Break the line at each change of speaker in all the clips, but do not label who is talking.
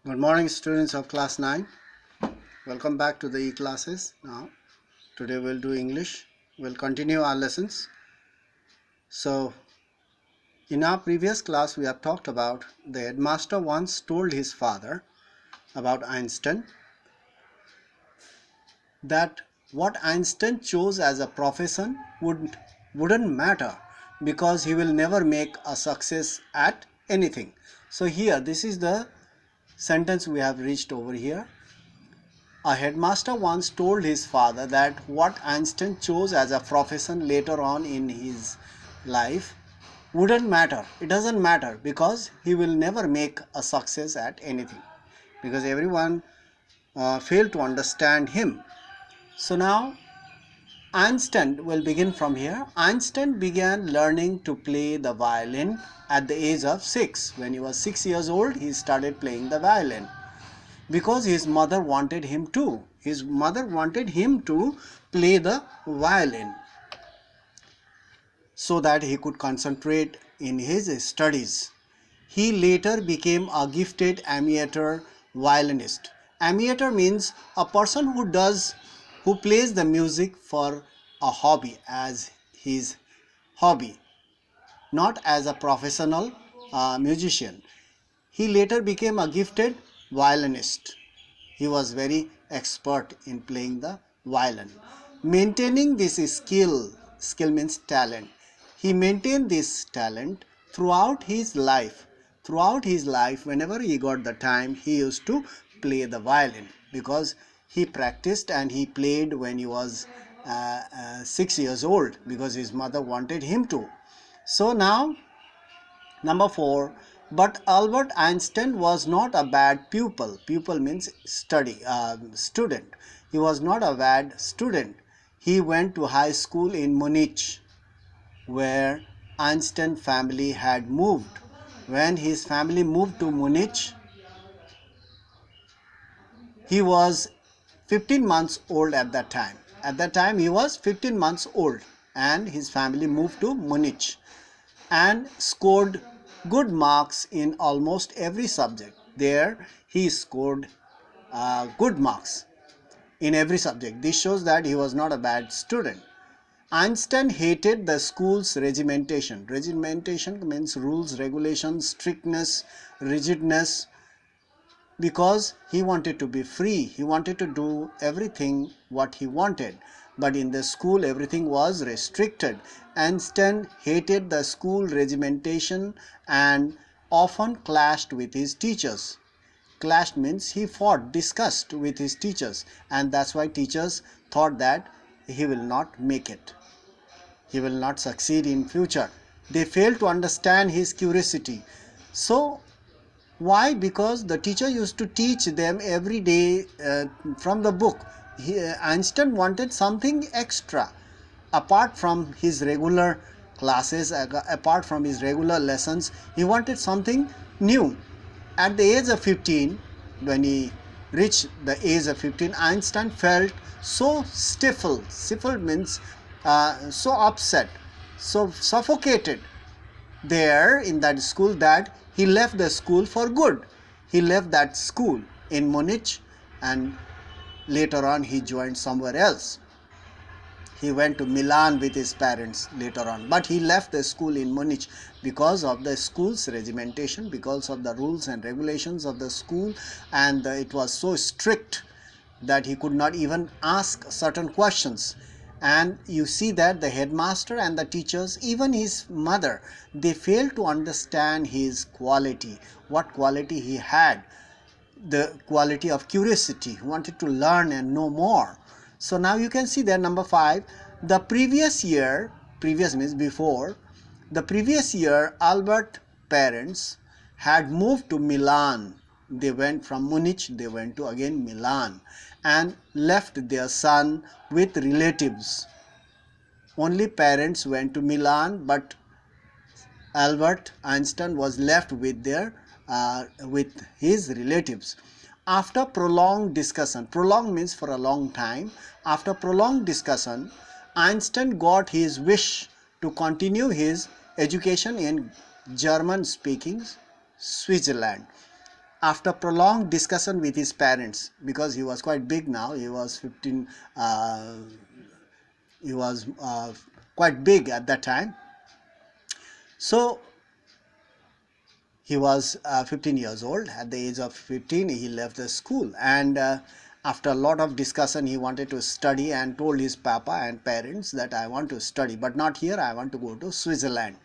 Good morning, students of class 9. Welcome back to the e-classes. Now, today we'll do English. We'll continue our lessons. So, in our previous class, we have talked about the headmaster once told his father about Einstein that what Einstein chose as a profession wouldn't matter because he will never make a success at anything. So here, this is the sentence we have reached over here. A headmaster once told his father that what Einstein chose as a profession later on in his life wouldn't matter. It doesn't matter because he will never make a success at anything because everyone failed to understand him. So now Einstein will begin from here. Einstein began learning to play the violin at the age of 6. When he was 6 years old, he started playing the violin because his mother wanted him to. His mother wanted him to play the violin so that he could concentrate in his studies. He later became a gifted amateur violinist. Amateur means a person who plays the music for a hobby, as his hobby, not as a professional musician. He later became a gifted violinist. He was very expert in playing the violin. Maintaining this skill means talent. He maintained this talent throughout his life. Throughout his life, whenever he got the time, he used to play the violin because he practiced and he played when he was 6 years old because his mother wanted him to. So now, number 4, but Albert Einstein was not a bad pupil. Pupil means student. He was not a bad student. He went to high school in Munich, where Einstein family had moved. When his family moved to Munich, he was 15 months old at that time. At that time, he was 15 months old, and his family moved to Munich and scored good marks in almost every subject. There he scored good marks in every subject. This shows that he was not a bad student. Einstein hated the school's regimentation. Regimentation means rules, regulations, strictness, rigidness, because he wanted to be free. He wanted to do everything what he wanted. But in the school, everything was restricted. Einstein hated the school regimentation and often clashed with his teachers. Clashed means he fought, discussed with his teachers, and that's why teachers thought that he will not make it. He will not succeed in future. They failed to understand his curiosity. So why? Because the teacher used to teach them every day from the book. Einstein wanted something extra apart from his regular classes, apart from his regular lessons. He wanted something new. At the age of 15, when he reached the age of 15, Einstein felt so stifled. Stifled means so upset, so suffocated there in that school that he left the school for good. He left that school in Munich and later on he joined somewhere else. He went to Milan with his parents later on, but he left the school in Munich because of the school's regimentation, because of the rules and regulations of the school, and it was so strict that he could not even ask certain questions. And you see that the headmaster and the teachers, even his mother, they failed to understand his quality, what quality he had, the quality of curiosity. He wanted to learn and know more. So now you can see there, number 5, the previous year, previous means before, the previous year Albert parents had moved to Milan. They went from Munich, they went to again Milan and left their son with relatives. Only parents went to Milan, but Albert Einstein was left with his relatives. After prolonged discussion, prolonged means for a long time, after prolonged discussion, Einstein got his wish to continue his education in German-speaking Switzerland. after prolonged discussion with his parents, because he was quite big now, he was 15, he was quite big at that time. So he was 15 years old. At the age of 15, he left the school, and after a lot of discussion, he wanted to study and told his papa and parents that I want to study, but not here, I want to go to Switzerland,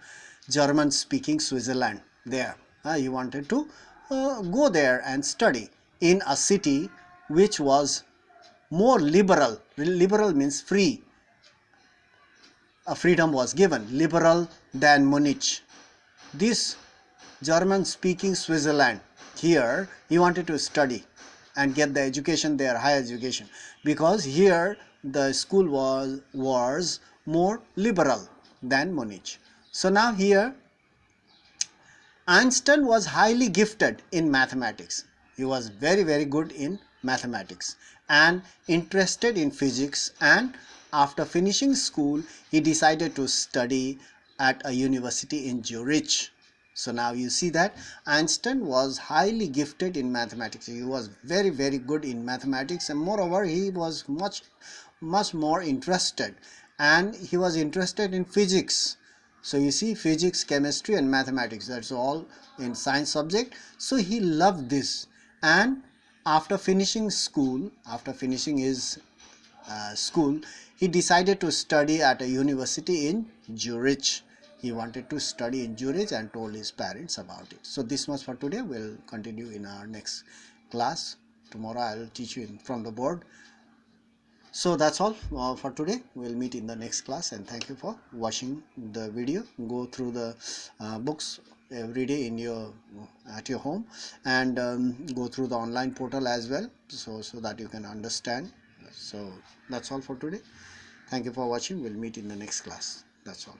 German speaking Switzerland. There he wanted to go there and study in a city which was more liberal. Liberal means free. A freedom was given, liberal than Munich. This German speaking Switzerland, here he wanted to study and get the education there, higher education, because here the school was more liberal than Munich. So now here Einstein was highly gifted in mathematics. He was very good in mathematics and interested in physics, and after finishing school he decided to study at a university in Zurich. So now you see that Einstein was highly gifted in mathematics. He was very good in mathematics, and moreover he was much more interested, and he was interested in physics. So you see, physics, chemistry and mathematics, that's all in science subject. So he loved this, and after finishing his school, he decided to study at a university in Zurich. He wanted to study in Zurich and told his parents about it. So this much for today. We'll continue in our next class. Tomorrow I will teach you from the board. So that's all for today. We'll meet in the next class, and thank you for watching the video. Go through the books every day at your home, and go through the online portal as well, so that you can understand. So that's all for today. Thank you for watching. We'll meet in the next class. That's all.